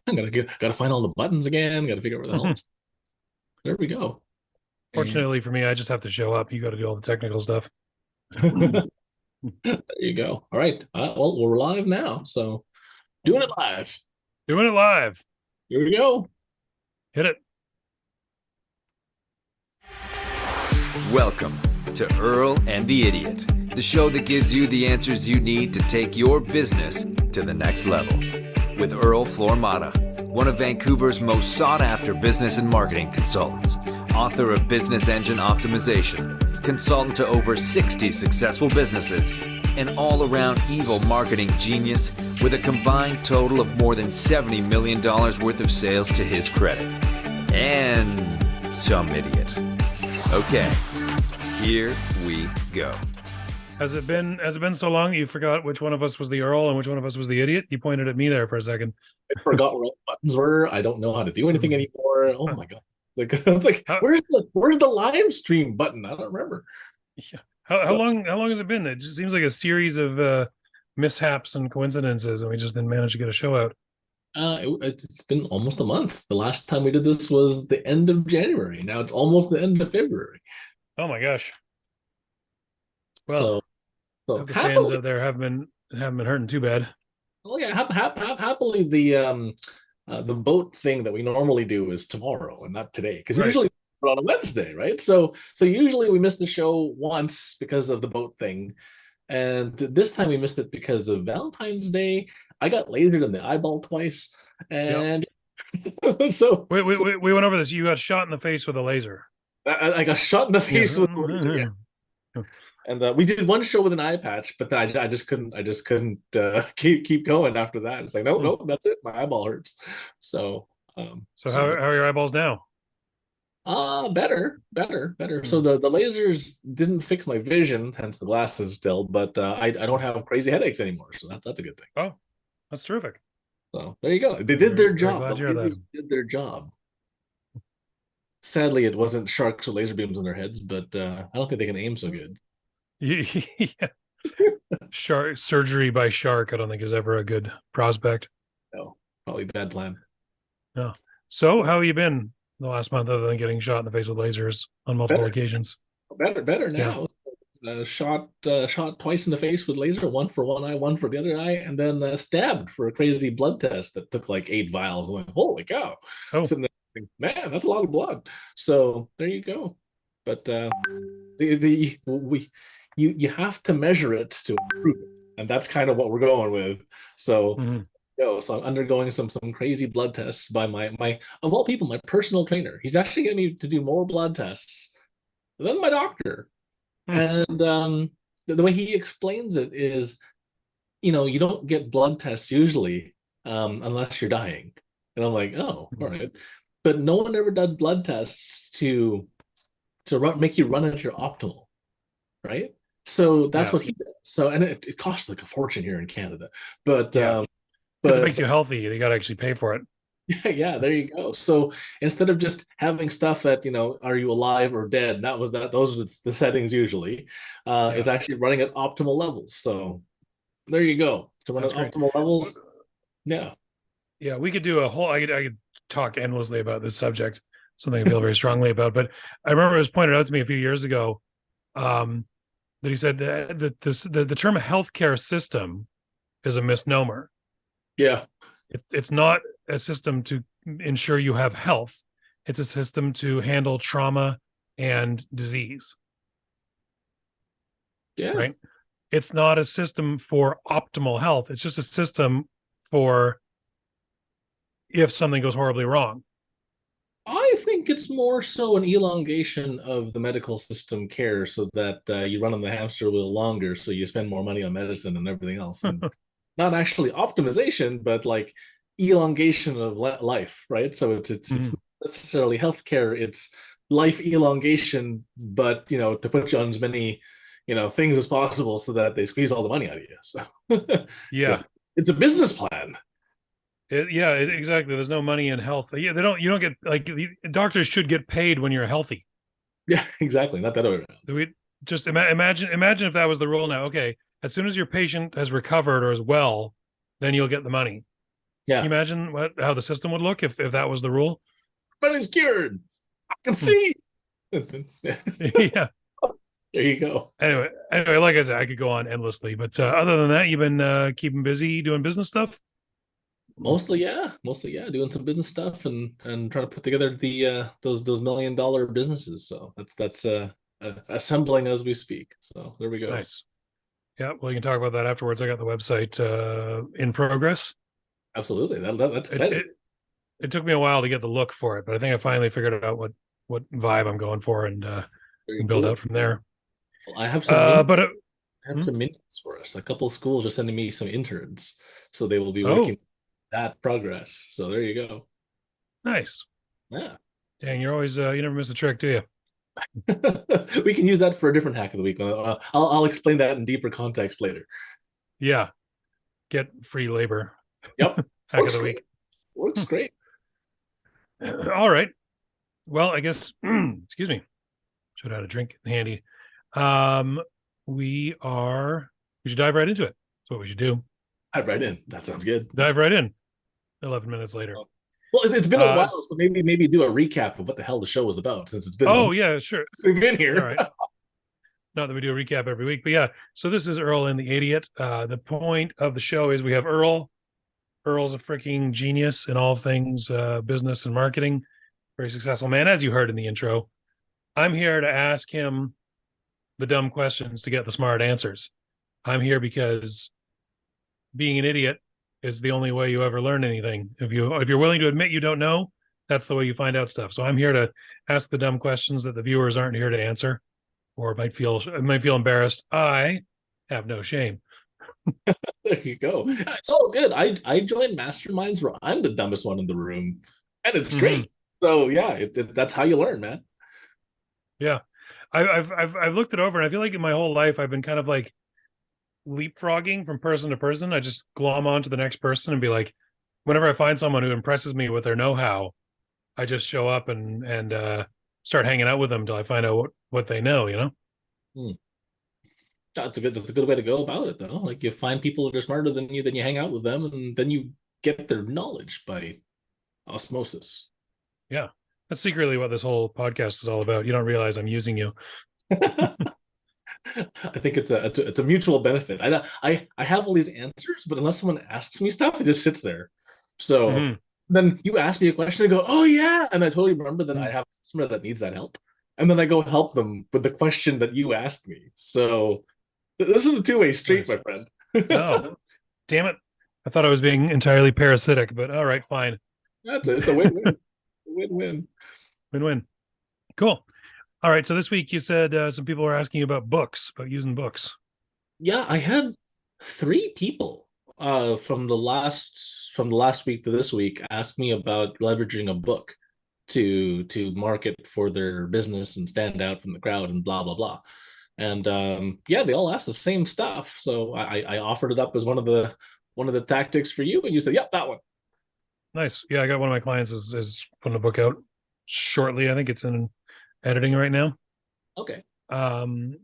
I gotta find all the buttons again. Gotta figure out where the hell it's. There we go. And Fortunately for me, I just have to show up. You got to do all the technical stuff. there you go. All right. Well, we're live now, so doing it live. Doing it live. Here we go. Hit it. Welcome to Earl and the Idiot, the show that gives you the answers you need to take your business to the next level. With Earl Flormata, one of Vancouver's most sought-after business and marketing consultants, author of Business Engine Optimization, consultant to over 60 successful businesses, an all-around evil marketing genius with a combined total of more than $70 million worth of sales to his credit. And some idiot. Okay. Here we go. Has it been so long you forgot which one of us was the Earl and which one of us was the idiot? You pointed at me there for a second. I forgot where all the buttons were. I don't know how to do anything anymore. Oh my god! Like it's like How, where's the live stream button? I don't remember. yeah. How long has it been? It just seems like a series of mishaps and coincidences, and we just didn't manage to get a show out. It's been almost a month. The last time we did this was the end of January. Now it's almost the end of February. Oh my gosh. Well, So so hope the fans happily, out there haven't been hurting too bad. oh yeah, happily the boat thing that we normally do is tomorrow and not today because Right. usually we're on a Wednesday, right? So usually we miss the show once because of the boat thing, and this time we missed it because of Valentine's Day. I got lasered in the eyeball twice, Yep. and so We went over this. You got shot in the face with a laser. I got shot in the Yeah. face with a laser. Yeah. And we did one show with an eye patch, but then I just couldn't keep going after that. It's like nope, that's it. My eyeball hurts. So So how are your eyeballs now? better. So Hmm. the lasers didn't fix my vision, hence the glasses still. But I don't have crazy headaches anymore, so that's a good thing. Oh, that's terrific. So there you go. They did Very, their very job. glad The to hear that. lasers did their job. Sadly, it wasn't sharks with laser beams in their heads, but I don't think they can aim so good. Yeah. Shark surgery by shark, I don't think is ever a good prospect. No, probably bad plan. No. So how have you been the last month other than getting shot in the face with lasers on multiple Better, occasions? better Yeah. now. Shot twice in the face with laser, one for one eye, one for the other eye, and then stabbed for a crazy blood test that took like 8 vials. I went, holy cow! Oh, Sitting there, thinking, man, that's a lot of blood. So there you go. But the we you have to measure it to improve it, and that's kind of what we're going with. So mhm. so I'm undergoing some crazy blood tests by my of all people, my personal trainer. He's actually getting me to do more blood tests than my doctor. Hmm. And the way he explains it is, you don't get blood tests usually unless you're dying. And I'm like, oh, all right. But no one ever did blood tests to make you run at your optimal, right? So that's Yeah. what he did. So and it costs like a fortune here in Canada, but Yeah. um, Because it but makes you healthy. You got to actually pay for it. yeah, there you go. So instead of just having stuff at, are you alive or dead? Those are the settings usually. Yeah. It's actually running at optimal levels. So there you go. To run at That's great. optimal levels, yeah. Yeah, we could do a whole I could talk endlessly about this subject, something I feel very strongly about. But I remember it was pointed out to me a few years ago, um, that he said the term healthcare system is a misnomer. Yeah. It's not a system to ensure you have health. It's a system to handle trauma and disease, Yeah. right? It's not a system for optimal health. It's just a system for if something goes horribly wrong. I think it's more so an elongation of the medical system care so that you run on the hamster wheel longer, so you spend more money on medicine and everything else. And not actually optimization, but like elongation of life, right? So it's Mhm. not necessarily healthcare, it's life elongation, but to put you on as many things as possible so that they squeeze all the money out of you. So it's a Yeah. it's a business plan. Exactly. There's no money in health. Yeah, you don't get like doctors should get paid when you're healthy. Yeah, exactly. Not that other. We just imagine if that was the rule now. Okay, as soon as your patient has recovered or is well, then you'll get the money. you imagine how the system would look if that was the rule? But it's cured. I can Hmm. see. Yeah. There you go. Anyway, like I said, I could go on endlessly, but other than that, you've been keeping busy doing business stuff. Mostly yeah, doing some business stuff and trying to put together the those $1 million businesses. So that's assembling as we speak. So there we go. Nice. Yeah, well, you can talk about that afterwards. I got the website in progress. Absolutely, that's It, exciting. it it took me a while to get the look for it, but I think I finally figured out what vibe I'm going for Very and build cool. out from there. Well, I have But I have hmm? some minions for us. A couple of schools are sending me some interns, so they will be working Oh, that progress. So there you go. nice. Yeah. Dang, you're always you never miss a trick, do you? We can use that for a different hack of the week. I'll explain that in deeper context later. Yeah, get free labor. Yep. Hack of Works the great. week. Works great. All right. Well, I guess excuse me. Should have had a drink handy. Um, we should dive right into it. That's what we should do. Dive right in. That sounds good. Dive right in. 11 minutes later. Well, it's been a Uh, while, so maybe do a recap of what the hell the show was about since it's been oh yeah, sure. since we've been All here. right. Not that we do a recap every week, but yeah. So this is Earl and the Idiot. The point of the show is we have Earl. Earl's a freaking genius in all things business and marketing. Very successful man, as you heard in the intro. I'm here to ask him the dumb questions to get the smart answers. I'm here because being an idiot is the only way you ever learn anything. If you're willing to admit you don't know, that's the way you find out stuff. So I'm here to ask the dumb questions that the viewers aren't here to answer, or might feel embarrassed. I have no shame. There you go. It's all good. I join masterminds where I'm the dumbest one in the room, and it's great. So yeah, that's how you learn, man. Yeah, I've looked it over, and I feel like in my whole life I've been kind of like leapfrogging from person to person. I just glom on to the next person and be like, whenever I find someone who impresses me with their know-how, I just show up and start hanging out with them until I find out what they know. You know. Hmm. That's a good way to go about it, though. Like you find people that are smarter than you, then you hang out with them, and then you get their knowledge by osmosis. Yeah, that's secretly what this whole podcast is all about. You don't realize I'm using you. I think it's a mutual benefit. I have all these answers, but unless someone asks me stuff, it just sits there. So Mm-hmm. then you ask me a question, I go, "Oh yeah," and I totally remember that I have a customer that needs that help, and then I go help them with the question that you asked me. So this is a two-way street, Nice. my friend. Oh, damn it! I thought I was being entirely parasitic, but all right, fine. It's a win-win, win-win. Win-win. Cool. All right. So this week you said some people were asking you about books, about using books. Yeah, I had three people from the last week to this week ask me about leveraging a book to market for their business and stand out from the crowd and blah blah blah. And yeah, they all asked the same stuff. So I offered it up as one of the tactics for you, and you said, "Yep, that one." Nice. Yeah, I got one of my clients is putting a book out shortly. I think it's in editing right now. Okay. Um,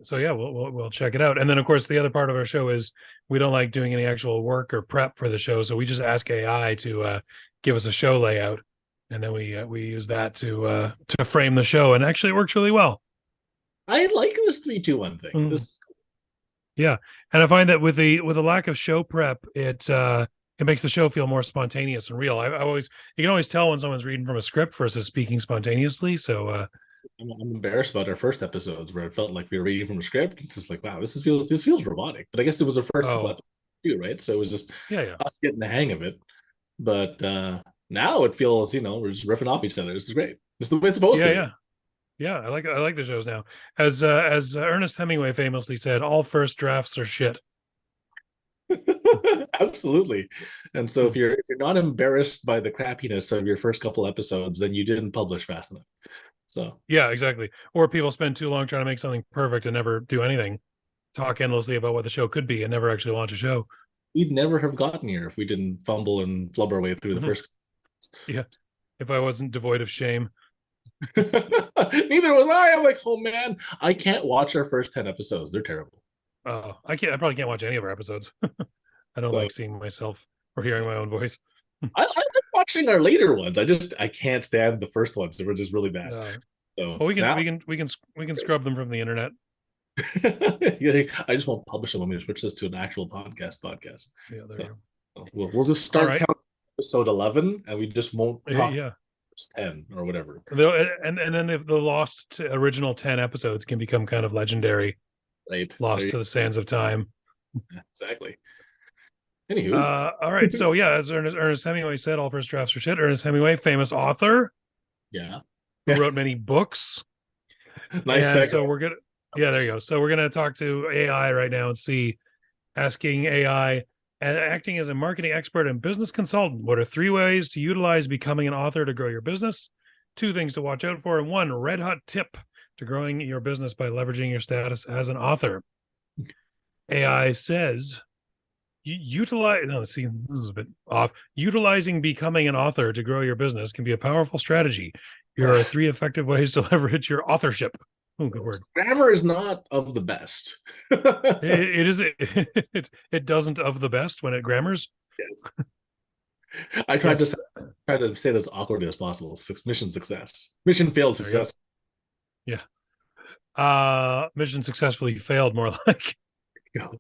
so yeah, we'll check it out. And then of course the other part of our show is we don't like doing any actual work or prep for the show, so we just ask AI to give us a show layout, and then we use that to frame the show, and actually it works really well. I like this 3-2-1 thing. Mm. This Yeah, and I find that with the lack of show prep, it makes the show feel more spontaneous and real. You can always tell when someone's reading from a script versus speaking spontaneously. So I'm embarrassed about our first episodes where it felt like we were reading from a script. It's just like, wow, this feels robotic. But I guess it was the first couple episodes too, right? So it was just yeah. us getting the hang of it. But now it feels, we're just riffing off each other. This is great. This is the way it's supposed to be. Yeah. I like the shows now. As Ernest Hemingway famously said, all first drafts are shit. Absolutely. And so if you're not embarrassed by the crappiness of your first couple episodes, then you didn't publish fast enough. So yeah, exactly. Or people spend too long trying to make something perfect and never do anything. Talk endlessly about what the show could be and never actually launch a show. we'd never have gotten here if we didn't fumble and flub our way through the first. Yeah. If I wasn't devoid of shame. Neither was I. I'm like, oh man, I can't watch our first 10 episodes. They're terrible. I probably can't watch any of our episodes. I don't like seeing myself. or hearing my own voice. I like watching our later ones. I can't stand the first ones. They were just really bad. So well, now we can scrub them from the internet. I just won't publish them when we switch this to an actual podcast. Yeah, there you So we'll just go. All start right. counting episode 11, and we just won't talk Yeah. 10 or whatever. And then if the lost original 10 episodes can become kind of legendary, Right. lost to the sands of time. Yeah, exactly. Anywho. All right. So yeah, as Ernest Hemingway said, all first drafts are shit. Ernest Hemingway, famous author, Yeah. who wrote many books. Nice And segue. so we're gonna, yeah, there you go. So we're gonna talk to AI right now and see, asking AI, and acting as a marketing expert and business consultant, what are 3 ways to utilize becoming an author to grow your business? 2 things to watch out for, and 1 red hot tip to growing your business by leveraging your status as an author. AI says, utilize, no, see, this is a bit off. Utilizing becoming an author to grow your business can be a powerful strategy. Here are 3 effective ways to leverage your authorship. Oh, good word. Grammar is not of the best. It is. It doesn't of the best when it grammars. Yes. I tried to say that as awkwardly as possible. Mission success. Mission failed success. Yeah. Mission successfully failed, more like. Go.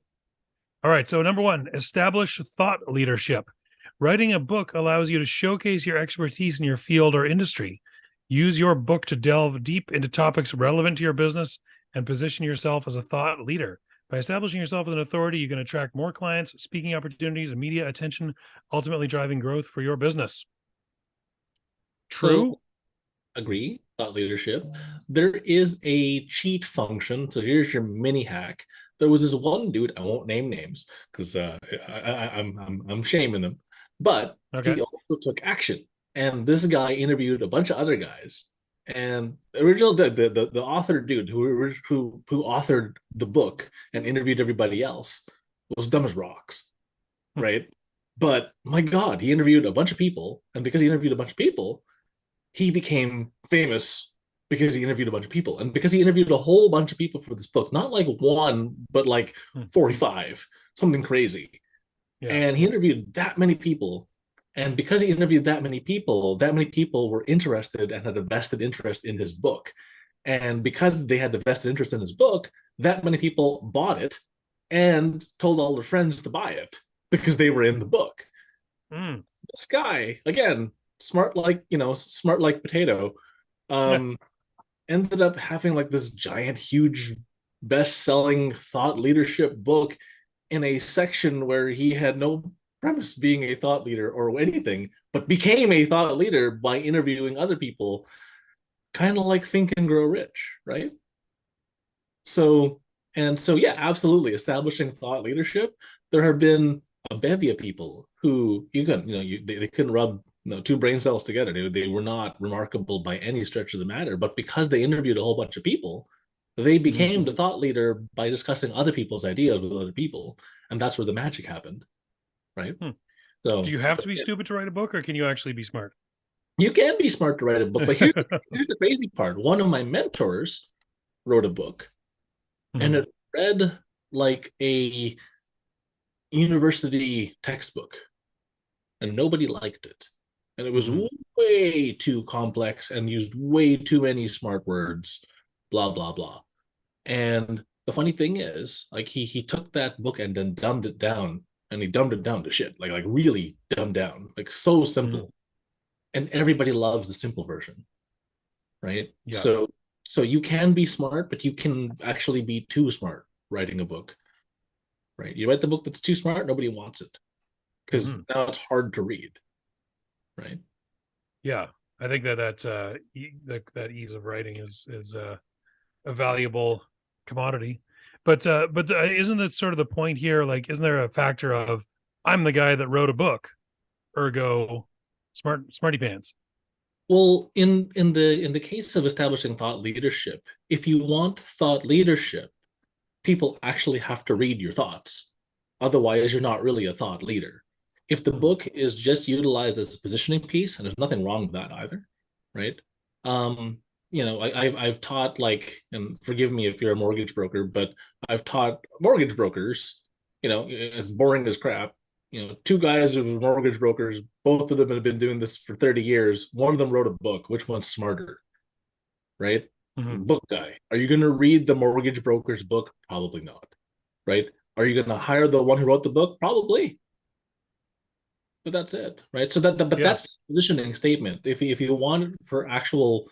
All right. So number 1, establish thought leadership. Writing a book allows you to showcase your expertise in your field or industry. Use your book to delve deep into topics relevant to your business and position yourself as a thought leader. By establishing yourself as an authority, you can attract more clients, speaking opportunities, and media attention, ultimately driving growth for your business. True? So, agree. Thought leadership. There is a cheat function. So here's your mini hack. There was this one dude. I won't name names because I'm shaming him, but he also took action. And this guy interviewed a bunch of other guys. And the original the author dude who authored the book and interviewed everybody else was dumb as rocks, right? But my God, he interviewed a bunch of people, and because he interviewed a bunch of people, he became famous because he interviewed a bunch of people, and because he interviewed a whole bunch of people for this book, not like one, but like 45, something crazy. Yeah. And he interviewed that many people. And because he interviewed that many people were interested and had a vested interest in his book. And because they had a vested interest in his book, that many people bought it and told all their friends to buy it because they were in the book. This guy, again, smart like potato, ended up having like this giant, huge, best-selling thought leadership book in a section where he had no premise being a thought leader or anything, but became a thought leader by interviewing other people, kind of like Think and Grow Rich, right? So yeah, absolutely, establishing thought leadership. There have been a bevy of people who they couldn't rub 2 brain cells together. They were not remarkable by any stretch of the matter, but because they interviewed a whole bunch of people, they became the thought leader by discussing other people's ideas with other people, and that's where the magic happened. Right. So do you have to be stupid to write a book, or can you actually be smart? You can be smart to write a book, but here's the crazy part. One of my mentors wrote a book, and it read like a university textbook, and nobody liked it. And it was way too complex and used way too many smart words, blah, blah, blah. And the funny thing is, like, he took that book and then dumbed it down. And he dumbed it down to shit, like really dumbed down, like so simple. And everybody loves the simple version, right? Yeah. So you can be smart, but you can actually be too smart writing a book, right? You write the book that's too smart, nobody wants it because now it's hard to read, right? Yeah, I think that ease of writing is a valuable commodity. But isn't it sort of the point here? Like, isn't there a factor of I'm the guy that wrote a book, ergo smarty pants? Well, in the case of establishing thought leadership, if you want thought leadership, people actually have to read your thoughts. Otherwise, you're not really a thought leader. If the book is just utilized as a positioning piece, and there's nothing wrong with that either, right? I've taught, like, and forgive me if you're a mortgage broker, but I've taught mortgage brokers, as boring as crap, two guys who were mortgage brokers, both of them have been doing this for 30 years. One of them wrote a book. Which one's smarter? Right? Mhm. Book guy. Are you going to read the mortgage broker's book? Probably not. Right? Are you going to hire the one who wrote the book? Probably. But that's it, right? So but Yeah. that's positioning statement. If you want for actual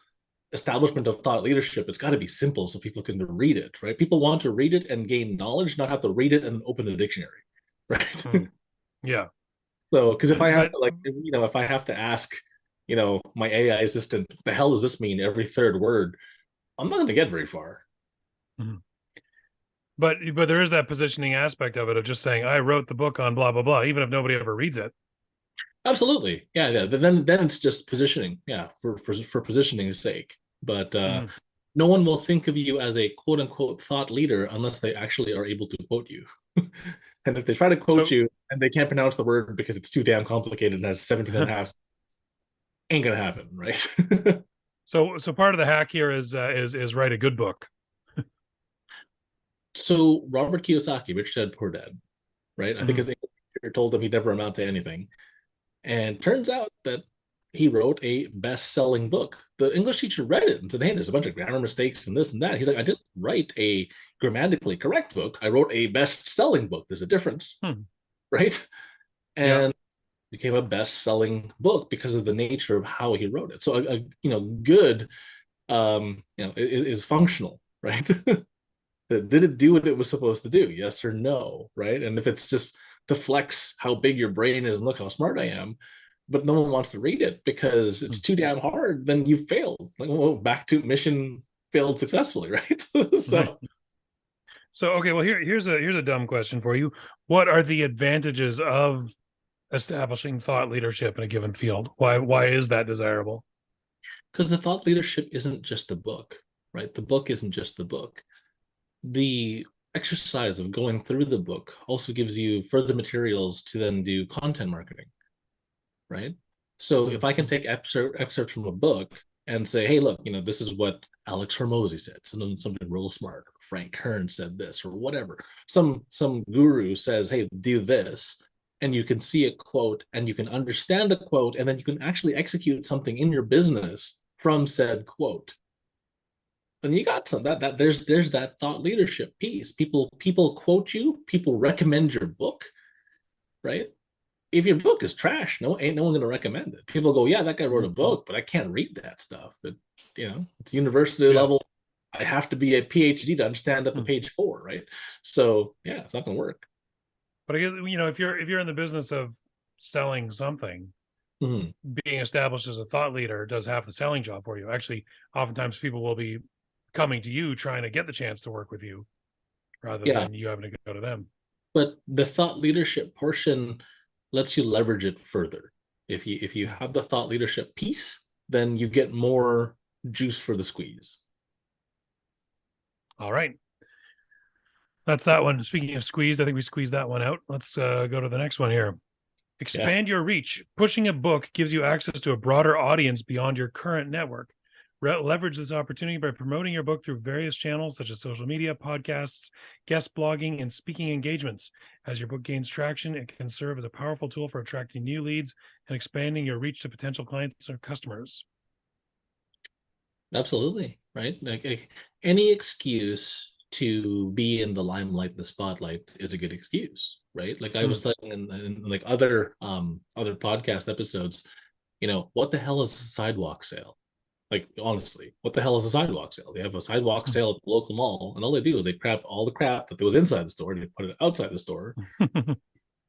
establishment of thought leadership, it's got to be simple so people can read it, right? People want to read it and gain knowledge, not have to read it and open a dictionary, right? Mm. Yeah. So, because if I have But to, like, if I have to ask, my AI assistant, the hell does this mean every third word? I'm not going to get very far. Mhm. but there is that positioning aspect of it, of just saying, I wrote the book on blah blah blah, even if nobody ever reads it. Absolutely, yeah. Then it's just positioning, yeah, for positioning's sake. But Mhm. no one will think of you as a quote unquote thought leader unless they actually are able to quote you. And if they try to quote So you and they can't pronounce the word because it's too damn complicated and has 17 and a half, ain't gonna happen, right? so part of the hack here is write a good book. So Robert Kiyosaki, Rich Dad Poor Dad, right? I think Mhm. his English teacher told him he'd never amount to anything. And turns out that he wrote a best-selling book. The English teacher read it and said, "Hey, there's a bunch of grammar mistakes and this and that." He's like, "I didn't write a grammatically correct book. I wrote a best-selling book. There's a difference, Hmm. right?" Yeah. And became a best-selling book because of the nature of how he wrote it. So good is functional, right? Did it do what it was supposed to do? Yes or no, right? And if it's just to flex how big your brain is and look how smart I am, but no one wants to read it because it's too damn hard, then you failed. Like, well, back to mission failed successfully, right? So So okay, well here's a dumb question for you. What are the advantages of establishing thought leadership in a given field? Why is that desirable? because the thought leadership isn't just the book, right? The book isn't just the book. The exercise of going through the book also gives you further materials to then do content marketing, right? So Hmm. if I can take excerpts from a book and say, hey, look, this is what Alex Hormozy said, something real smart, Frank Kern said this, or whatever. Some guru says, hey, do this, and you can see a quote and you can understand the quote, and then you can actually execute something in your business from said quote. Then you got some that there's that thought leadership piece. People quote you, people recommend your book, right? If your book is trash, ain't no one gonna recommend it. People go, yeah, that guy wrote a book, but I can't read that stuff. But it's university Yeah. level. I have to be a PhD to understand up to Hmm. page 4, right? So yeah, it's not gonna work. But I guess, if you're in the business of selling something, Mhm. being established as a thought leader does half the selling job for you. Actually, oftentimes people will be coming to you trying to get the chance to work with you rather Yeah, than you having to go to them. but the thought leadership portion lets you leverage it further. If you have the thought leadership piece, then you get more juice for the squeeze. All right. That's that one. Speaking of squeezed, I think we squeezed that one out. Let's go to the next one here. Yeah, Expand your reach. Pushing a book gives you access to a broader audience beyond your current network. Leverage this opportunity by promoting your book through various channels such as social media, podcasts, guest blogging, and speaking engagements. As your book gains traction, it can serve as a powerful tool for attracting new leads and expanding your reach to potential clients or customers. absolutely. Right. Like any excuse to be in the limelight, the spotlight is a good excuse, right? Like I Hmm. was telling in like other podcast episodes, what the hell is a sidewalk sale? Like honestly, what the hell is a sidewalk sale? They have a sidewalk sale at the local mall, and all they do is they grab all the crap that was inside the store and they put it outside the store,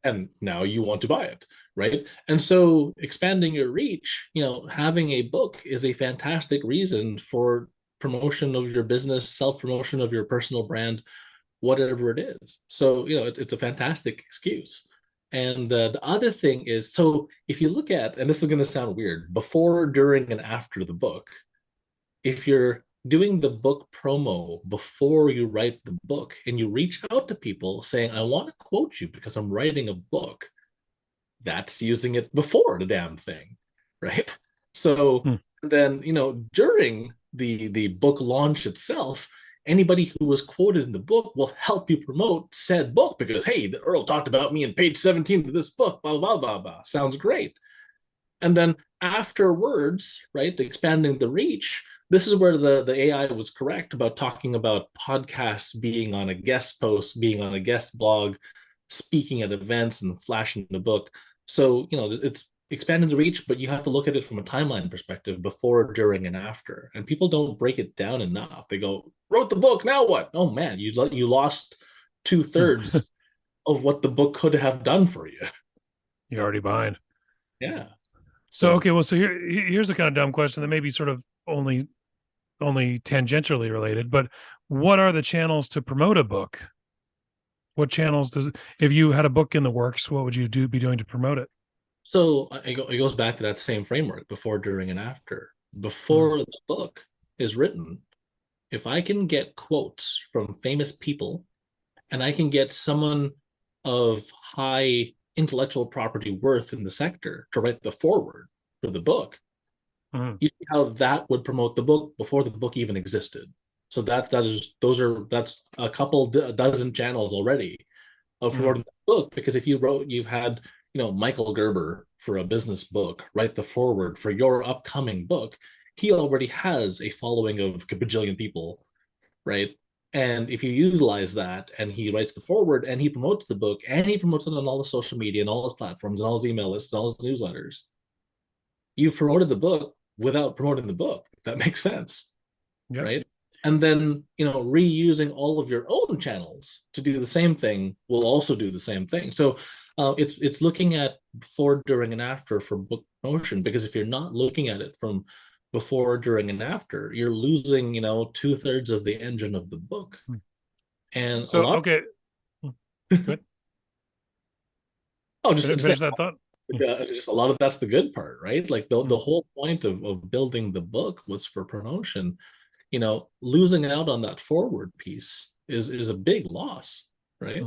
and now you want to buy it, right? And so expanding your reach, having a book is a fantastic reason for promotion of your business, self-promotion of your personal brand, whatever it is. So it's a fantastic excuse. And the other thing is, so if you look at, and this is going to sound weird, before, during, and after the book, if you're doing the book promo before you write the book and you reach out to people saying, I want to quote you because I'm writing a book, that's using it before the damn thing, right? So Hmm. then, during the book launch itself, anybody who was quoted in the book will help you promote said book because, hey, the Earl talked about me in page 17 of this book, blah, blah, blah, blah. Sounds great. And then afterwards, right, expanding the reach, this is where the AI was correct about talking about podcasts being on a guest post, being on a guest blog, speaking at events and flashing the book. So, it's expanding the reach, but you have to look at it from a timeline perspective, before, during, and after. And people don't break it down enough. They go, wrote the book, now what? Oh man, you lost 2/3 of what the book could have done for you. You're already behind. Yeah. So okay, well, so here's a kind of dumb question that may be sort of only tangentially related, but what are the channels to promote a book? What channels if you had a book in the works, what would you be doing to promote it? So it goes back to that same framework: before, during, and after. Before the book is written, if I can get quotes from famous people, and I can get someone of high intellectual property worth in the sector to write the foreword for the book, you see how that would promote the book before the book even existed. So that's a couple dozen channels already of promoting the book, because if you've had Michael Gerber for a business book write the foreword for your upcoming book, he already has a following of a bajillion people, right? And if you utilize that, and he writes the foreword and he promotes the book, and he promotes it on all the social media and all his platforms and all his email lists and all his newsletters, you've promoted the book without promoting the book, if that makes sense. Yep. Right? And then, reusing all of your own channels to do the same thing will also do the same thing. So it's looking at before, during, and after for book promotion, because if you're not looking at it from before, during, and after, you're losing, 2/3 of the engine of the book. And so, okay. Good. Just finish that thought. Just a lot of that's the good part, right? Like the whole point of building the book was for promotion. Losing out on that forward piece is a big loss, right?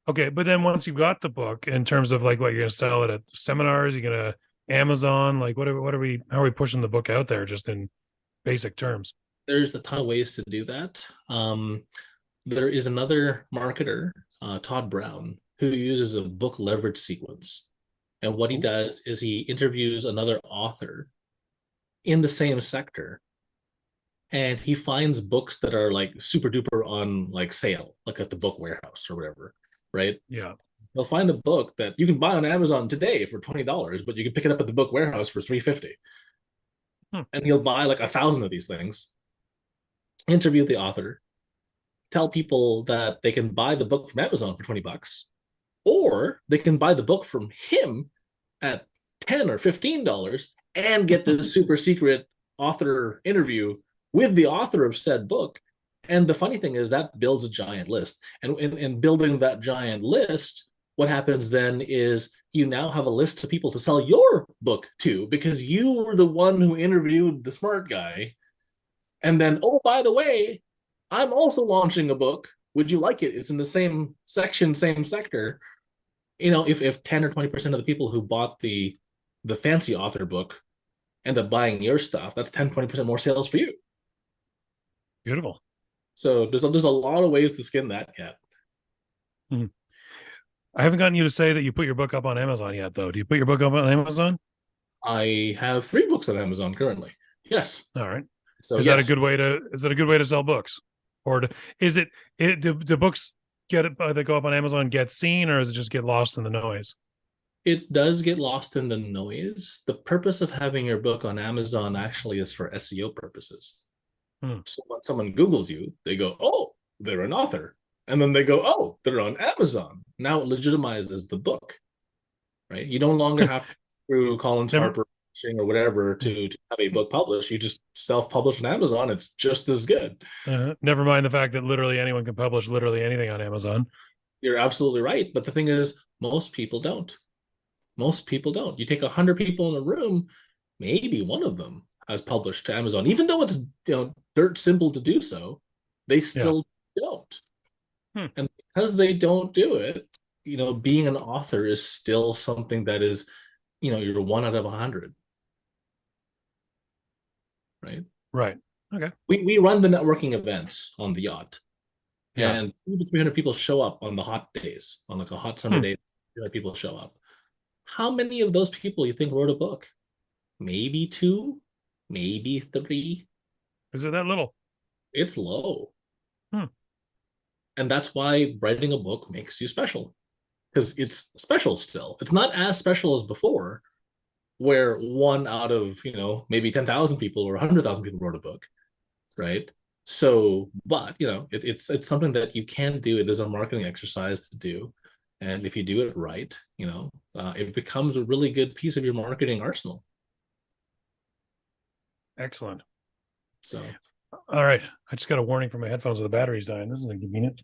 Okay, but then once you've got the book, in terms of like what you're gonna sell it at seminars, you're gonna Amazon, like how are we pushing the book out there, just in basic terms? There's a ton of ways to do that. There is another marketer, Todd Brown, who uses a book leverage sequence. And what he does is he interviews another author in the same sector, and he finds books that are like super duper on like sale, like at the book warehouse or whatever, right? Yeah. He'll find a book that you can buy on Amazon today for $20, but you can pick it up at the book warehouse for $3.50. And he'll buy like 1,000 of these things, interview the author, tell people that they can buy the book from Amazon for $20, or they can buy the book from him at $10 or $15 and get the super secret author interview with the author of said book. And the funny thing is that builds a giant list. And in building that giant list, what happens then is you now have a list of people to sell your book to, because you were the one who interviewed the smart guy. And then, oh, by the way, I'm also launching a book. Would you like it? It's in the same section, same sector. If 10 or 20% of the people who bought the fancy author book end up buying your stuff, that's 10, 20% more sales for you. Beautiful. So there's a lot of ways to skin that cat. I haven't gotten you to say that you put your book up on Amazon yet, though. Do you put your book up on Amazon? I have 3 books on Amazon currently. Yes. All right. So is that a good way to sell books, or do books that go up on Amazon get seen, or does it just get lost in the noise? It does get lost in the noise. The purpose of having your book on Amazon actually is for SEO purposes. So when someone Googles you, they go, oh, they're an author. And then they go, oh, they're on Amazon. Now it legitimizes the book, right? You no longer have to through Collins Harper or whatever to have a book published. You just self-publish on Amazon. It's just as good. Never mind the fact that literally anyone can publish literally anything on Amazon. You're absolutely right. But the thing is, most people don't. Most people don't. You take 100 people in a room, maybe one of them has published to Amazon, even though it's dirt simple to do so. They still don't. And because they don't do it, being an author is still something that is, you're 1 out of 100. Right. Right. Okay. We run the networking events on the yacht, Yeah. and 200 to 300 people show up on the hot days, on like a hot summer day. 300 people show up. How many of those people you think wrote a book? Maybe two, maybe three. Is it that little? It's low. Hmm. And that's why writing a book makes you special, because it's special still. It's not as special as before, where one out of, maybe 10,000 people or 100,000 people wrote a book, right? So, but, it's something that you can do. It is a marketing exercise to do. And if you do it right, it becomes a really good piece of your marketing arsenal. Excellent. So, All right. I just got a warning from my headphones that the battery's dying. This is inconvenient.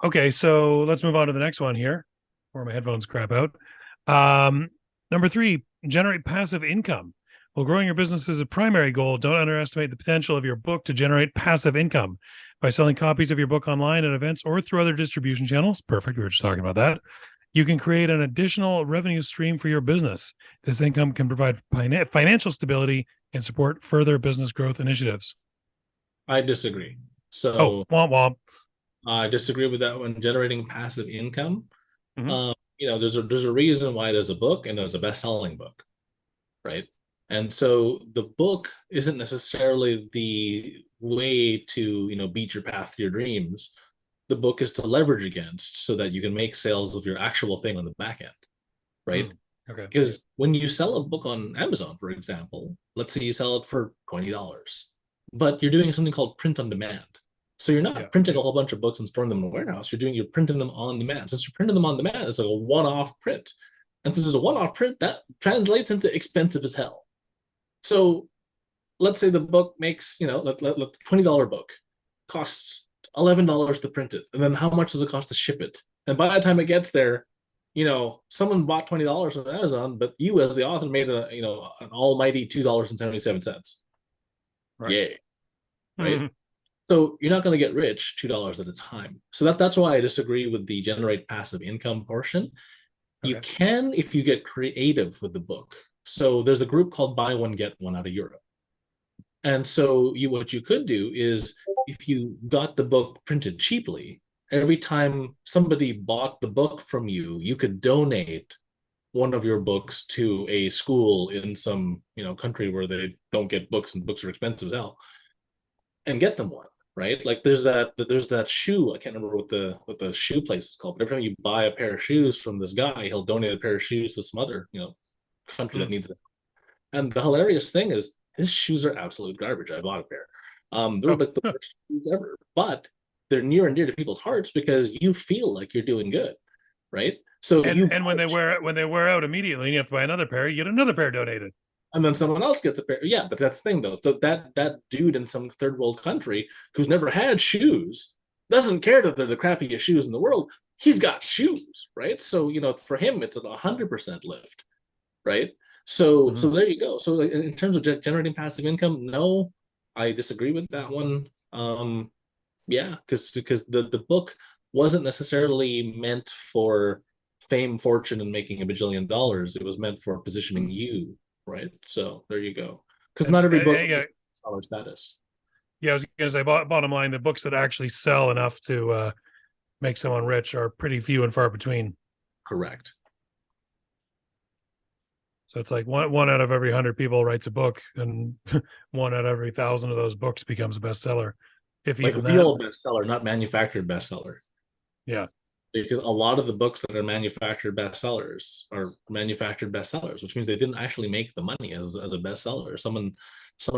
Okay, so let's move on to the next one here, where my headphones crap out. Number 3, generate passive income. While growing your business is a primary goal, don't underestimate the potential of your book to generate passive income by selling copies of your book online at events or through other distribution channels. Perfect. We were just talking about that. You can create an additional revenue stream for your business. This income can provide financial stability and support further business growth initiatives. I disagree. Womp womp. I disagree with that one. Generating passive income. Mm-hmm. There's a reason why there's a book and there's a best-selling book, right? And so the book isn't necessarily the way to, beat your path to your dreams. The book is to leverage against so that you can make sales of your actual thing on the back end, right? Okay. Because when you sell a book on Amazon, for example, let's say you sell it for $20, but you're doing something called print on demand. So you're not printing a whole bunch of books and storing them in a warehouse. You're printing them on demand. Since you're printing them on demand, it's like a one-off print. And since it's a one-off print, that translates into expensive as hell. So let's say the book makes, let $20 book costs $11 to print it. And then how much does it cost to ship it? And by the time it gets there, someone bought $20 on Amazon, but you as the author made an almighty $2.77. Right. Yay. Right. Mm-hmm. So you're not going to get rich $2 at a time. So that's why I disagree with the generate passive income portion. Okay. You can if you get creative with the book. So there's a group called Buy One Get One out of Europe. And so what you could do is if you got the book printed cheaply, every time somebody bought the book from you, you could donate one of your books to a school in some country where they don't get books and books are expensive as hell, and get them one. Right? Like there's that shoe. I can't remember what the shoe place is called. But every time you buy a pair of shoes from this guy, he'll donate a pair of shoes to some other country that needs it. And the hilarious thing is his shoes are absolute garbage. I bought a pair. They're like the worst shoes ever, but they're near and dear to people's hearts because you feel like you're doing good, right? So and when they wear out immediately, and you have to buy another pair, you get another pair donated. And then someone else gets a pair. Yeah, but that's the thing though. So that dude in some third world country who's never had shoes doesn't care that they're the crappiest shoes in the world. He's got shoes, right? So for him, it's a 100% lift, right? So there you go. So in terms of generating passive income, no, I disagree with that one. Because the book wasn't necessarily meant for fame, fortune, and making $1 bajillion. It was meant for positioning you. Right. So there you go. Because not every book has seller status. Yeah, I was going to say, bottom line, the books that actually sell enough to make someone rich are pretty few and far between. Correct. So it's like one out of every 100 people writes a book, and 1 out of every 1,000 of those books becomes a bestseller. If like even real bestseller, not manufactured bestseller. Yeah. Because a lot of the books that are manufactured bestsellers are manufactured bestsellers, which means they didn't actually make the money as a bestseller. Someone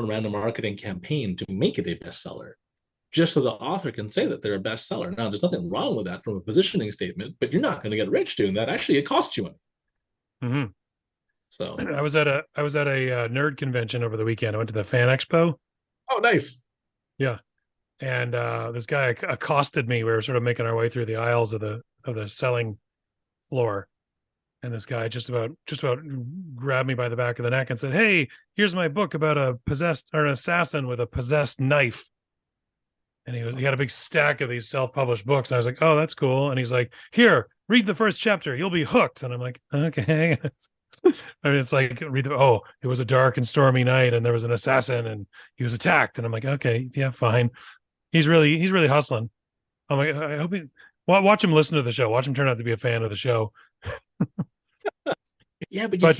ran a marketing campaign to make it a bestseller, just so the author can say that they're a bestseller. Now, there's nothing wrong with that from a positioning statement, but you're not going to get rich doing that. Actually, it costs you money. Mm-hmm. So I was at a nerd convention over the weekend. I went to the Fan Expo. Oh, nice. Yeah. And this guy accosted me. We were sort of making our way through the aisles of the selling floor, and this guy just about grabbed me by the back of the neck and said, "Hey, here's my book about an assassin with a possessed knife." And he had a big stack of these self-published books. And I was like, "Oh, that's cool." And he's like, "Here, read the first chapter. You'll be hooked." And I'm like, "Okay." I mean, it's like oh, it was a dark and stormy night, and there was an assassin, and he was attacked, and I'm like, okay, yeah, fine. He's really hustling. I'm like, I hope he watch him listen to the show. Watch him turn out to be a fan of the show. Yeah, but you But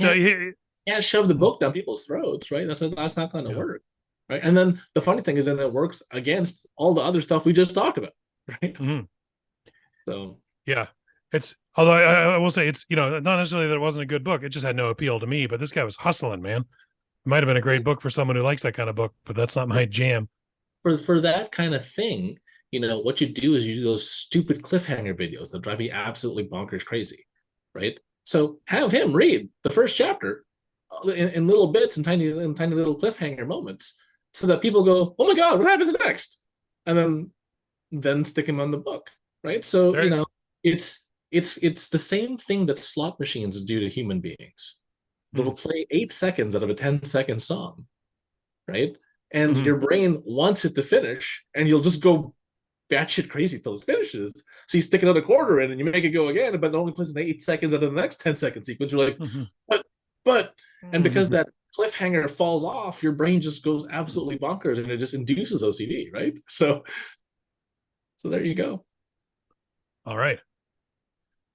can't shove the book down people's throats, right? That's not going to work, right? And then the funny thing is, then it works against all the other stuff we just talked about, right? mm-hmm. So yeah, it's although I will say it's not necessarily that it wasn't a good book. It just had no appeal to me. But this guy was hustling, man. It might have been a great book for someone who likes that kind of book, but that's not my jam. for that kind of thing, what you do is you do those stupid cliffhanger videos that drive me absolutely bonkers crazy, right? So have him read the first chapter in little bits and tiny little cliffhanger moments, so that people go, "Oh my god, what happens next?" And then stick him on the book, right? So it's the same thing that slot machines do to human beings. They'll play 8 seconds out of a 10-second song, right? And your brain wants it to finish, and you'll just go batshit crazy till it finishes. So you stick another quarter in, and you make it go again, but it only plays in 8 seconds out of the next 10-second sequence. You're like, but, and because that cliffhanger falls off, your brain just goes absolutely bonkers, and it just induces OCD, right? So there you go. All right.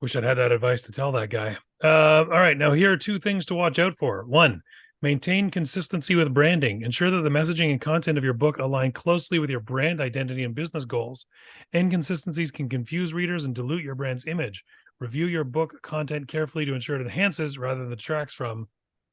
Wish I'd had that advice to tell that guy. All right. Now, here are two things to watch out for. One, maintain consistency with branding. Ensure that the messaging and content of your book align closely with your brand identity and business goals. Inconsistencies can confuse readers and dilute your brand's image. Review your book content carefully to ensure it enhances rather than detracts from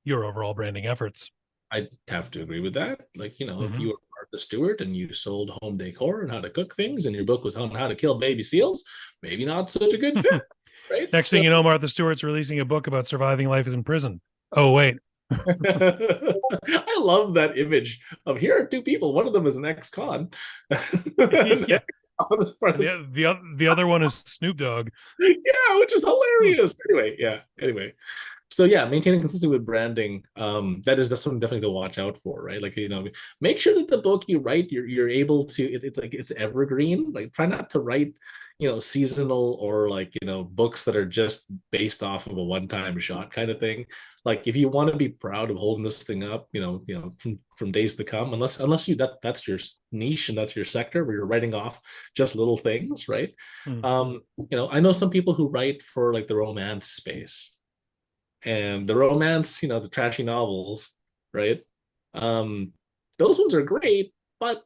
your overall branding efforts. I'd have to agree with that. Like, if you were Martha Stewart and you sold home decor and how to cook things, and your book was on how to kill baby seals, maybe not such a good fit, right? Next thing you know, Martha Stewart's releasing a book about surviving life in prison. Oh, wait. I love that image of here are two people. One of them is an ex-con. Yeah. The other one is Snoop Dogg. Yeah, which is hilarious. Anyway. So yeah, maintaining consistency with branding, that's something definitely to watch out for, right? Like, make sure that the book you write, you're able to, it's evergreen. Like, try not to write, seasonal or like, books that are just based off of a one-time shot kind of thing. Like, if you want to be proud of holding this thing up, from days to come, unless that's your niche and that's your sector where you're writing off just little things, right? I know some people who write for like the romance space. And the romance, the trashy novels, right? Those ones are great, but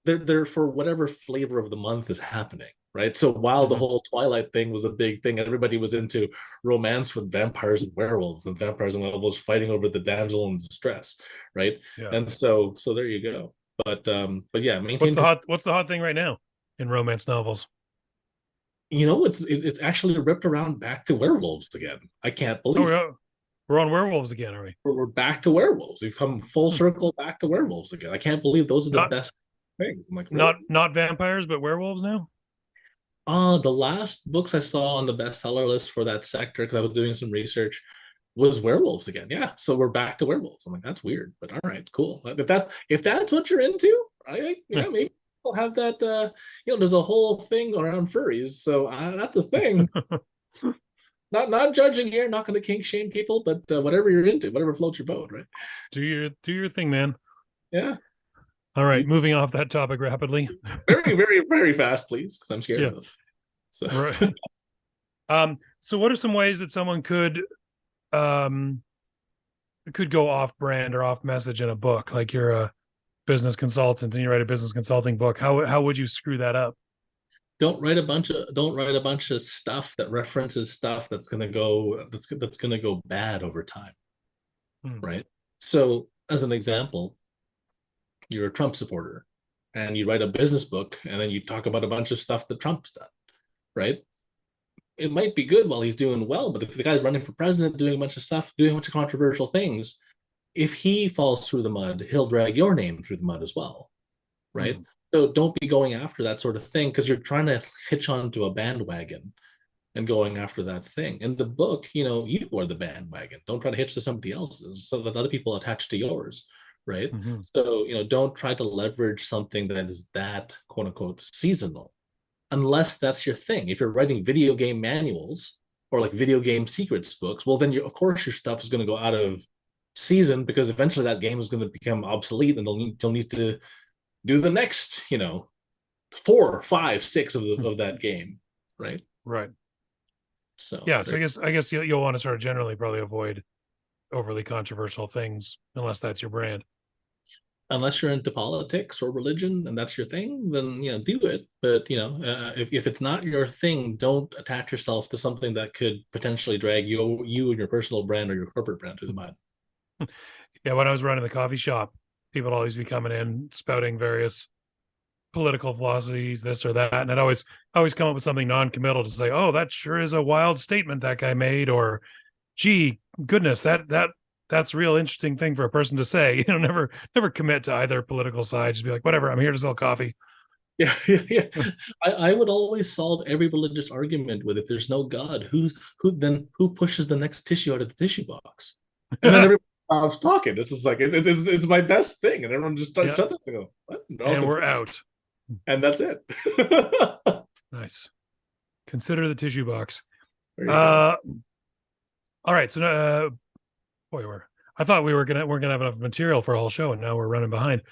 they're for whatever flavor of the month is happening, right? So while the whole Twilight thing was a big thing, everybody was into romance with vampires and werewolves, and vampires and werewolves fighting over the damsel in distress, right? Yeah. And so there you go. But yeah, what's the hot thing right now in romance novels? It's actually ripped around back to werewolves again. I can't believe it. We're on werewolves again, are we? We're back to werewolves. We've come full circle back to werewolves again. I can't believe those are the best things. I'm like, really? Not vampires, but werewolves now? The last books I saw on the bestseller list for that sector, because I was doing some research, was werewolves again. Yeah, so we're back to werewolves. I'm like, that's weird, but all right, cool. If that's what you're into, maybe we'll have that. There's a whole thing around furries, so that's a thing. Not judging here, not going to kink shame people, but whatever you're into, whatever floats your boat, right? Do your thing, man. Yeah. All right, moving off that topic rapidly. Very, very, very fast, please, because I'm scared of them. So. Right. So what are some ways that someone could go off brand or off message in a book? Like, you're a business consultant and you write a business consulting book. How would you screw that up? Don't write a bunch of stuff that references stuff that's gonna go bad over time. Right? So as an example, you're a Trump supporter and you write a business book and then you talk about a bunch of stuff that Trump's done, right? It might be good while he's doing well, but if the guy's running for president, doing a bunch of stuff, doing a bunch of controversial things, if he falls through the mud, he'll drag your name through the mud as well, right? So don't be going after that sort of thing, because you're trying to hitch onto a bandwagon and going after that thing. In the book, you are the bandwagon. Don't try to hitch to somebody else's so that other people attach to yours, right? So, don't try to leverage something that is that quote unquote seasonal, unless that's your thing. If you're writing video game manuals, or like video game secrets books, well, then of course your stuff is going to go out of season because eventually that game is going to become obsolete and they'll need to do the next, 4, 5, 6 of that game, right? Right. So yeah, so I guess you'll want to sort of generally probably avoid overly controversial things unless that's your brand. unless you're into politics or religion and that's your thing, then do it. But if it's not your thing, don't attach yourself to something that could potentially drag you and your personal brand or your corporate brand through the mud. Yeah, when I was running the coffee shop, people would always be coming in spouting various political philosophies, this or that, and I'd always come up with something non-committal to say, "Oh, that sure is a wild statement that guy made," or "Gee, goodness, that's a real interesting thing for a person to say." Never commit to either political side. Just be like, "Whatever, I'm here to sell coffee." Yeah. I would always solve every religious argument with, if there's no God, who pushes the next tissue out of the tissue box? And then everybody stops talking. It's just like it's my best thing, and everyone just Yeah. shuts up and go, "What?" And we're out. And that's it. Nice. Consider the tissue box. There you go. All right. So, I thought we're gonna have enough material for a whole show, and now we're running behind.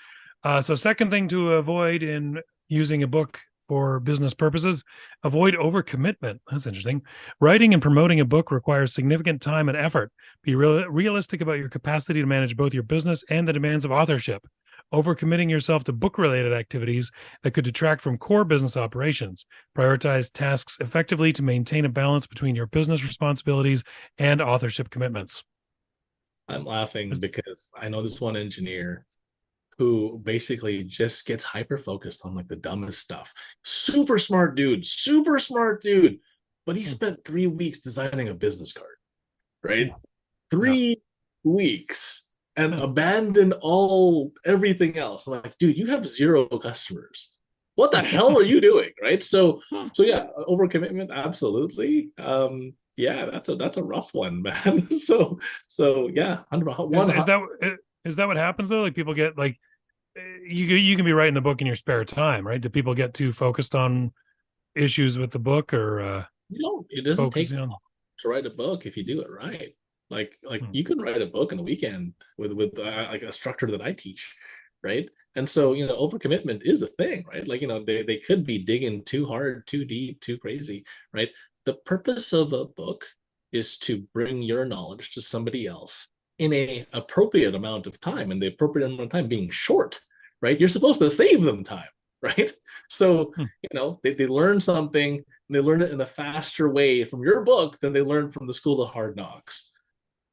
So, second thing to avoid in using a book for business purposes, avoid overcommitment. That's interesting. Writing and promoting a book requires significant time and effort. Be realistic about your capacity to manage both your business and the demands of authorship. Overcommitting yourself to book-related activities that could detract from core business operations. Prioritize tasks effectively to maintain a balance between your business responsibilities and authorship commitments. I'm laughing because I know this one engineer who basically just gets hyper focused on like the dumbest stuff. Super smart dude, but he spent 3 weeks designing a business card, right? 3 weeks, and abandoned everything else. I'm like, dude, you have 0 customers. What the hell are you doing, right? So yeah, overcommitment, absolutely. Yeah, that's a rough one, man. So yeah, 100%. Is that what happens though? Like people get like, you can be writing the book in your spare time, right? Do people get too focused on issues with the book, or it doesn't take on to write a book if you do it right. Like you can write a book in a weekend with like a structure that I teach, right? And so overcommitment is a thing, right? Like they could be digging too hard, too deep, too crazy, right? The purpose of a book is to bring your knowledge to somebody else in a appropriate amount of time, and the appropriate amount of time being short, right? You're supposed to save them time, right? So they learn something, and they learn it in a faster way from your book than they learn from the school of hard knocks.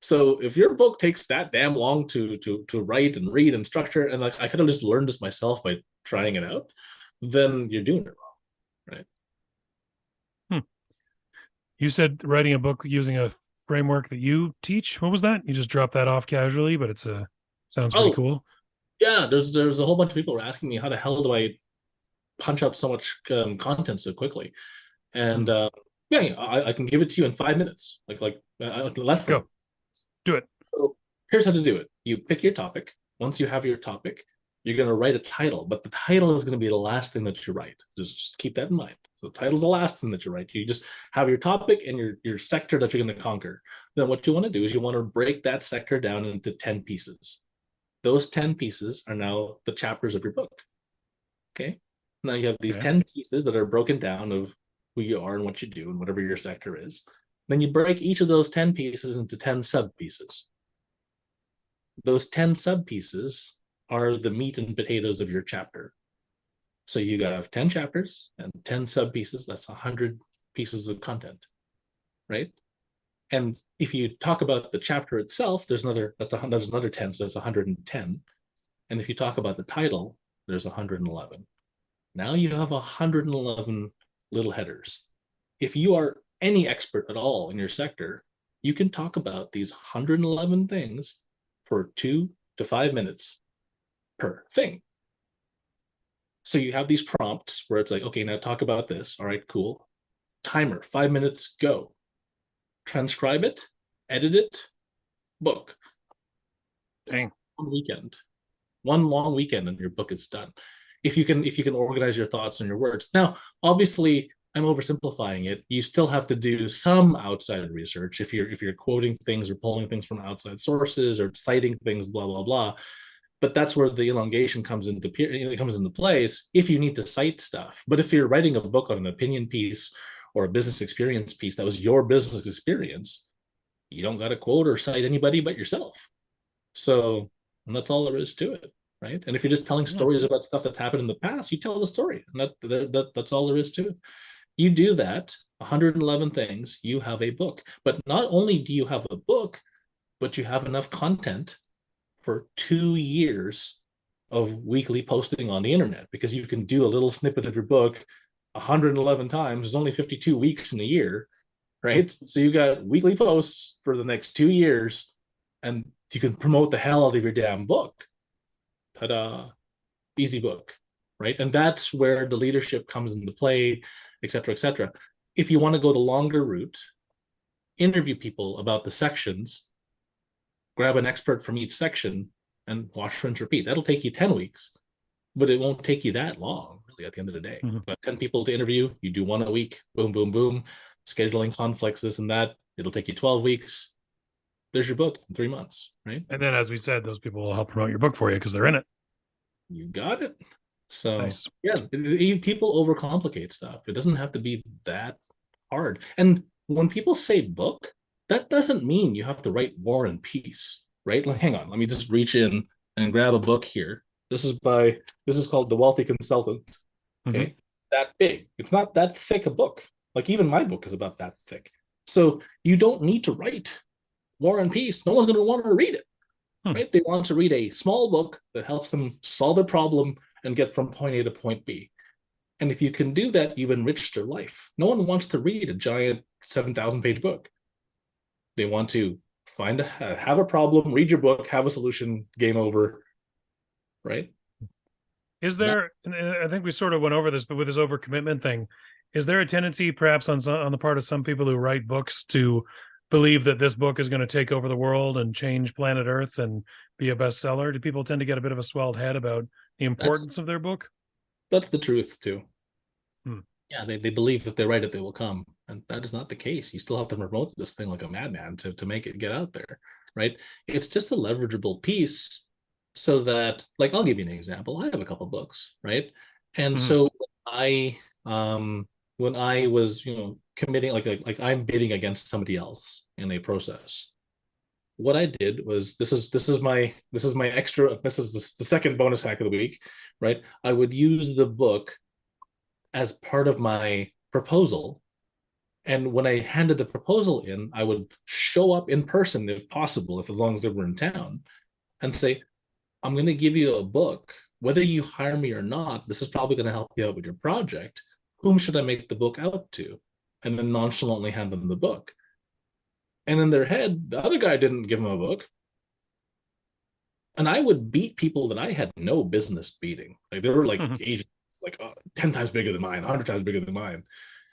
So if your book takes that damn long to write and read and structure, and like I could have just learned this myself by trying it out, then you're doing it wrong, right? You said writing a book using a framework that you teach. What was that? You just dropped that off casually, but sounds pretty cool. Yeah, there's a whole bunch of people who are asking me, how the hell do I punch out so much content so quickly? And yeah, I can give it to you in 5 minutes, like less than. Go. Do it. So here's how to do it. You pick your topic. Once you have your topic, you're going to write a title, but the title is going to be the last thing that you write. Just keep that in mind. So the title's the last thing that you write. You just have your topic and your sector that you're going to conquer. Then what you want to do is you want to break that sector down into 10 pieces. Those 10 pieces are now the chapters of your book. Okay. Now you have these 10 pieces that are broken down of who you are and what you do and whatever your sector is. Then you break each of those 10 pieces into 10 sub-pieces. Those 10 sub-pieces are the meat and potatoes of your chapter. So you have 10 chapters and 10 sub-pieces. That's 100 pieces of content, right? And if you talk about the chapter itself, there's another 10, so that's 110. And if you talk about the title, there's 111. Now you have 111 little headers. If you are any expert at all in your sector, you can talk about these 111 things for 2 to 5 minutes per thing. So you have these prompts where it's like, okay, now talk about this. All right, cool. Timer, 5 minutes, go. Transcribe it, edit it, book. Dang. One long weekend, and your book is done. If you can organize your thoughts and your words. Now, obviously, I'm oversimplifying it. You still have to do some outside research if you're quoting things or pulling things from outside sources or citing things, blah blah blah. But that's where the elongation comes into place if you need to cite stuff. But if you're writing a book on an opinion piece or a business experience piece that was your business experience, you don't got to quote or cite anybody but yourself. So, and that's all there is to it, right? And if you're just telling stories about stuff that's happened in the past, you tell the story, and that's all there is to it. You do that 111 things, you have a book. But not only do you have a book, but you have enough content for 2 years of weekly posting on the internet, because you can do a little snippet of your book 111 times. There's only 52 weeks in a year, right? So you got weekly posts for the next 2 years, and you can promote the hell out of your damn book. Ta-da. Easy book, right? And that's where the leadership comes into play, et cetera, et cetera. If you want to go the longer route, interview people about the sections, grab an expert from each section, and watch, rinse, repeat. That'll take you 10 weeks, but it won't take you that long, really, at the end of the day. But 10 people to interview, you do one a week, boom, boom, boom, scheduling conflicts, this and that. It'll take you 12 weeks. There's your book in 3 months, right? And then, as we said, those people will help promote your book for you because they're in it. You got it. So, nice. Yeah, people overcomplicate stuff. It doesn't have to be that hard. And when people say book, that doesn't mean you have to write War and Peace, right? Like, hang on, let me just reach in and grab a book here. This is called The Wealthy Consultant. Okay, that big. It's not that thick a book. Like, even my book is about that thick. So you don't need to write War and Peace. No one's going to want to read it. Right? They want to read a small book that helps them solve a problem and get from point A to point B. And if you can do that, you've enriched their life. No one wants to read a giant 7,000-page book. They want to have a problem, read your book, have a solution, game over, right? Is there, and I think we sort of went over this, but with this overcommitment thing, is there a tendency perhaps on the part of some people who write books to believe that this book is going to take over the world and change planet Earth and be a bestseller? Do people tend to get a bit of a swelled head about the importance of their book? That's the truth too. Yeah, they believe if they write it, they will come. And that is not the case. You still have to promote this thing like a madman to make it get out there, right? It's just a leverageable piece so that, like, I'll give you an example. I have a couple books, right? And so when I was, committing, like I'm bidding against somebody else in a process, what I did was, this is the second bonus hack of the week, right? I would use the book as part of my proposal. And when I handed the proposal in, I would show up in person if possible, as long as they were in town, and say, I'm going to give you a book. Whether you hire me or not, this is probably going to help you out with your project. Whom should I make the book out to? And then nonchalantly hand them the book. And in their head, the other guy didn't give them a book. And I would beat people that I had no business beating. Like, they were like agents, like 10 times bigger than mine, 100 times bigger than mine.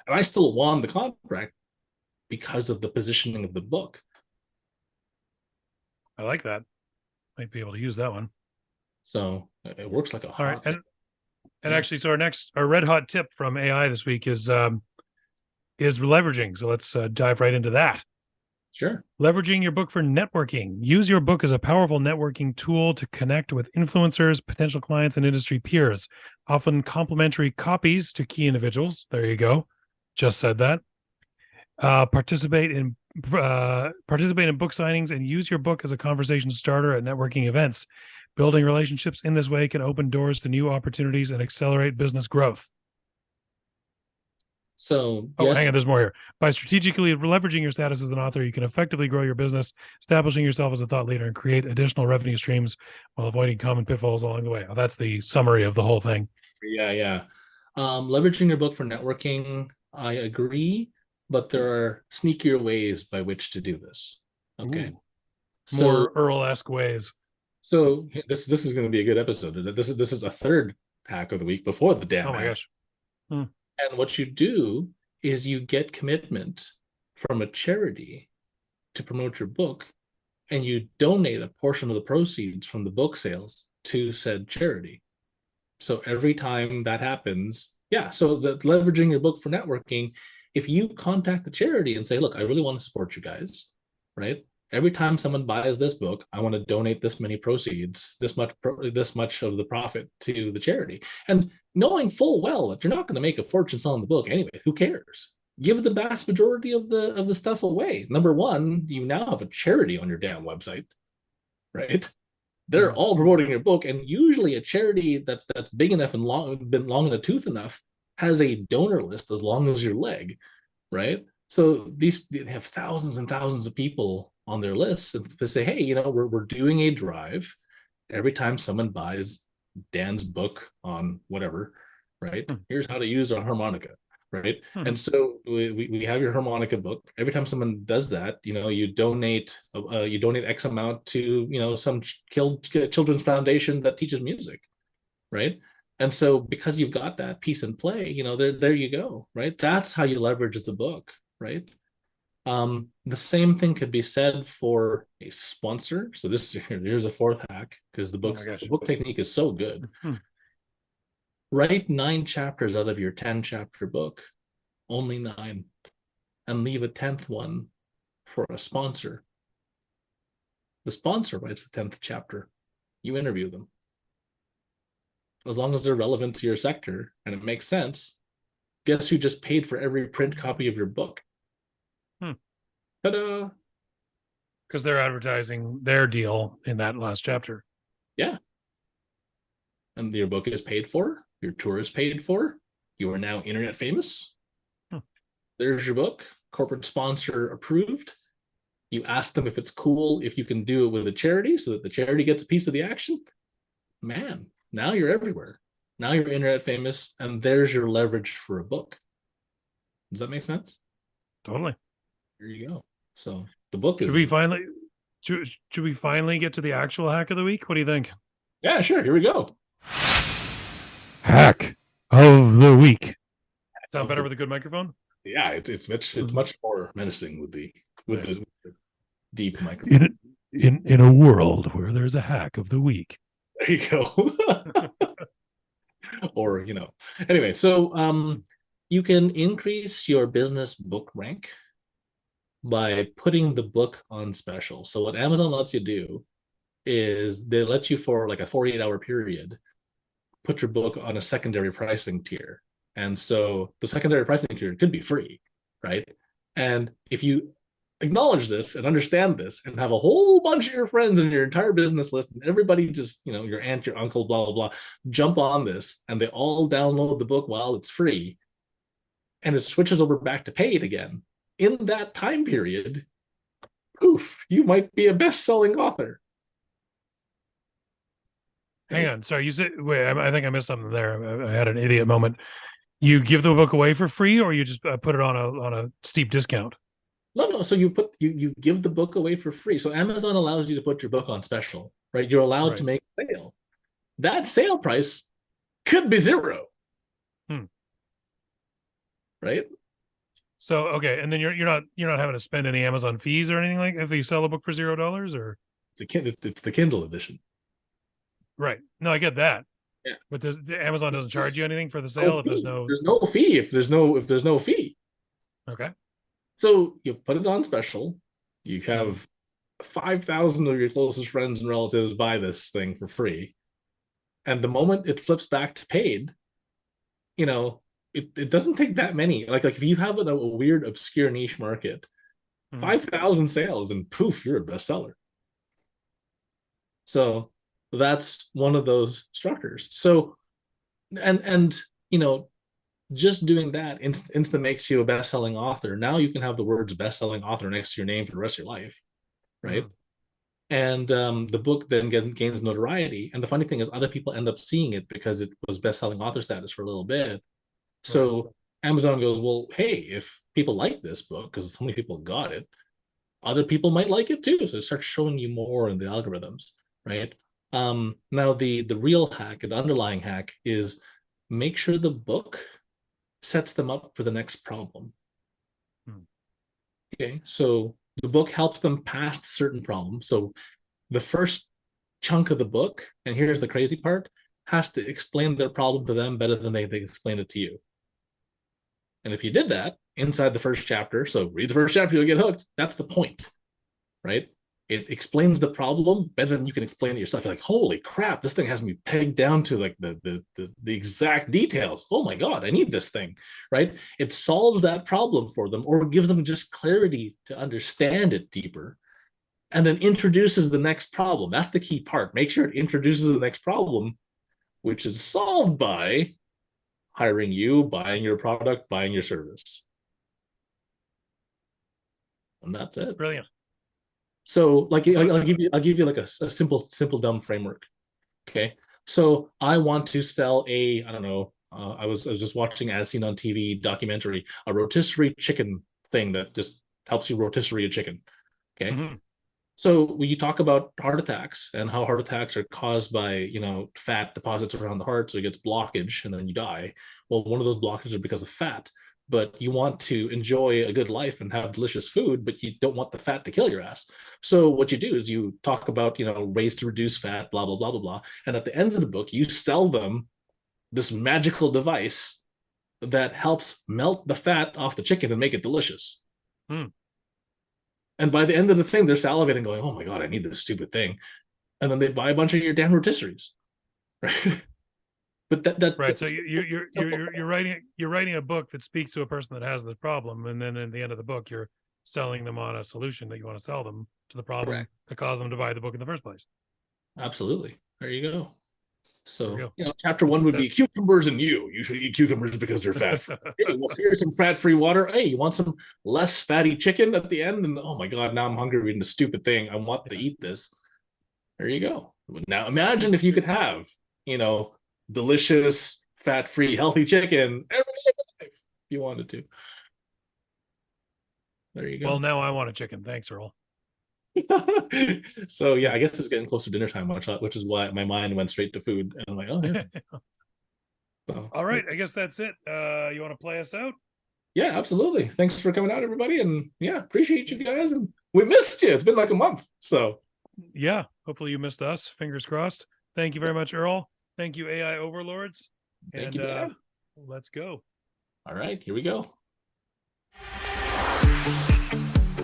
And I still won the contract because of the positioning of the book. I like that. Might be able to use that one. So it works like a hot. All right. And actually, so our red hot tip from AI this week is leveraging. So let's dive right into that. Sure. Leveraging your book for networking. Use your book as a powerful networking tool to connect with influencers, potential clients, and industry peers. Often complimentary copies to key individuals. There you go. Just said that. Participate in book signings and use your book as a conversation starter at networking events. Building relationships in this way can open doors to new opportunities and accelerate business growth. So, yes. Hang on, there's more here. By strategically leveraging your status as an author, you can effectively grow your business, establishing yourself as a thought leader, and create additional revenue streams while avoiding common pitfalls along the way. Oh, that's the summary of the whole thing. Yeah. Leveraging your book for networking, I agree, but there are sneakier ways by which to do this. Okay. More Earl-esque ways. So this is going to be a good episode. This is a third hack of the week before the damn hack. Gosh. And what you do is you get commitment from a charity to promote your book, and you donate a portion of the proceeds from the book sales to said charity. So every time that happens, Yeah, so leveraging your book for networking, if you contact the charity and say, look, I really want to support you guys, right? Every time someone buys this book, I want to donate this many proceeds, this much of the profit to the charity. And knowing full well that you're not going to make a fortune selling the book anyway, who cares? Give the vast majority of the stuff away. Number one, you now have a charity on your damn website, right? They're all promoting your book, and usually a charity that's big enough and been long in the tooth enough has a donor list as long as your leg, right? So they have thousands and thousands of people on their lists, and to say, hey, we're doing a drive every time someone buys Dan's book on whatever, right? Here's how to use a harmonica, right? And so we have your harmonica book. Every time someone does that, you donate X amount to some children's foundation that teaches music, right? And so because you've got that piece in play, there you go, right? That's how you leverage the book, right? The same thing could be said for a sponsor. So here's a fourth hack, because the book technique is so good. Write 9 chapters out of your 10 chapter book, only 9, and leave a 10th one for a sponsor. The sponsor writes the 10th chapter. You interview them. As long as they're relevant to your sector and it makes sense, guess who just paid for every print copy of your book? Ta-da! Because they're advertising their deal in that last chapter. Yeah. And your book is paid for. Your tour is paid for. You are now internet famous. There's your book, corporate sponsor approved. You ask them if it's cool, if you can do it with a charity so that the charity gets a piece of the action. Man, now you're everywhere. Now you're internet famous, and there's your leverage for a book. Does that make sense? Totally. There you go. So the book is. Should we finally get to the actual hack of the week? What do you think? Yeah, sure. Here we go. Hack of the week. Sound better with a good microphone? Yeah, it's much more menacing with the deep microphone. In a world where there's a hack of the week. There you go. Or anyway, so you can increase your business book rank by putting the book on special. So what Amazon lets you do is they let you, for like a 48-hour period, put your book on a secondary pricing tier. And so the secondary pricing tier could be free, right? And if you acknowledge this and understand this and have a whole bunch of your friends in your entire business list, and everybody just, your aunt, your uncle, blah, blah, blah, jump on this, and they all download the book while it's free, and it switches over back to paid again, in that time period, poof, you might be a best-selling author. Hang on. Sorry, you said, wait, I think I missed something there. I had an idiot moment. You give the book away for free, or you just put it on a steep discount? No. So you give the book away for free. So Amazon allows you to put your book on special, right? You're allowed to make a sale. That sale price could be zero. Right? So okay, and then you're not having to spend any Amazon fees or anything like if you sell a book for $0, or it's the Kindle edition. Right. No, I get that. Yeah. But Amazon doesn't charge you anything for the sale if there's no fee if there's no fee. Okay. So you put it on special. You have 5,000 of your closest friends and relatives buy this thing for free. And the moment it flips back to paid, it doesn't take that many. Like if you have a weird, obscure niche market, 5,000 sales and poof, you're a bestseller. So that's one of those structures. So, and just doing that instant makes you a best-selling author. Now you can have the words best-selling author next to your name for the rest of your life, right? And the book then gains notoriety. And the funny thing is, other people end up seeing it because it was best-selling author status for a little bit. So Amazon goes, well, hey, if people like this book, because so many people got it, other people might like it too. So it starts showing you more in the algorithms, right? Now the real hack, the underlying hack, is make sure the book sets them up for the next problem. Okay, so the book helps them past certain problems. So the first chunk of the book, and here's the crazy part, has to explain their problem to them better than they explain it to you. And if you did that inside the first chapter, so read the first chapter, you'll get hooked. That's the point, right? It explains the problem better than you can explain it yourself. You're like, holy crap, this thing has me pegged down to like the exact details. Oh my God, I need this thing, right? It solves that problem for them or gives them just clarity to understand it deeper, and then introduces the next problem. That's the key part. Make sure it introduces the next problem, which is solved by hiring you, buying your product, buying your service. And that's it. Brilliant. So like I'll give you like a simple dumb framework. Okay. So I want to sell a, I don't know, I was just watching As Seen on TV documentary, a rotisserie chicken thing that just helps you rotisserie a chicken. Okay. Mm-hmm. So when you talk about heart attacks and how heart attacks are caused by, you know, fat deposits around the heart, so it gets blockage and then you die. Well, one of those blockages are because of fat, but you want to enjoy a good life and have delicious food, but you don't want the fat to kill your ass. So what you do is you talk about, you know, ways to reduce fat, blah, blah, blah, blah, blah. And at the end of the book, you sell them this magical device that helps melt the fat off the chicken and make it delicious. And by the end of the thing, they're salivating, going, "Oh my God, I need this stupid thing," and then they buy a bunch of your damn rotisseries, right? But that right. So you're writing a book that speaks to a person that has this problem, and then at the end of the book, you're selling them on a solution that you want to sell them to the problem Correct. that caused them to buy the book in the first place. Absolutely. There you go. So, go. you know, chapter one would be cucumbers and you. You should eat cucumbers because they're fat free. Hey, well, here's some fat-free water. Hey, you want some less fatty chicken at the end? And oh my God, now I'm hungry reading the stupid thing. I want to eat this. There you go. Now imagine if you could have, you know, delicious, fat-free, healthy chicken every day of your life if you wanted to. There you go. Well, now I want a chicken. Thanks, Earl. So yeah, I guess it's getting close to dinner time, which is why my mind went straight to food. And I'm like, oh yeah. So, all right, I guess that's it. You want to play us out? Yeah, absolutely. Thanks for coming out, everybody. And yeah, appreciate you guys. And we missed you. It's been like a month. So yeah, hopefully you missed us. Fingers crossed. Thank you very much, Earl. Thank you, AI overlords. Thank you, Dan. Let's go. All right, here we go.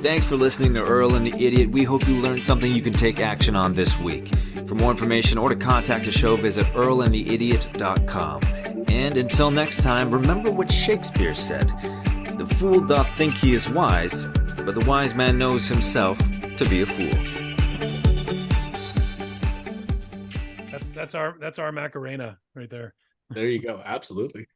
Thanks for listening to Earl and the Idiot. We hope you learned something you can take action on this week. For more information or to contact the show, visit earlandtheidiot.com. And until next time, remember what Shakespeare said. The fool doth think he is wise, but the wise man knows himself to be a fool. That's our Macarena right there. There you go. Absolutely.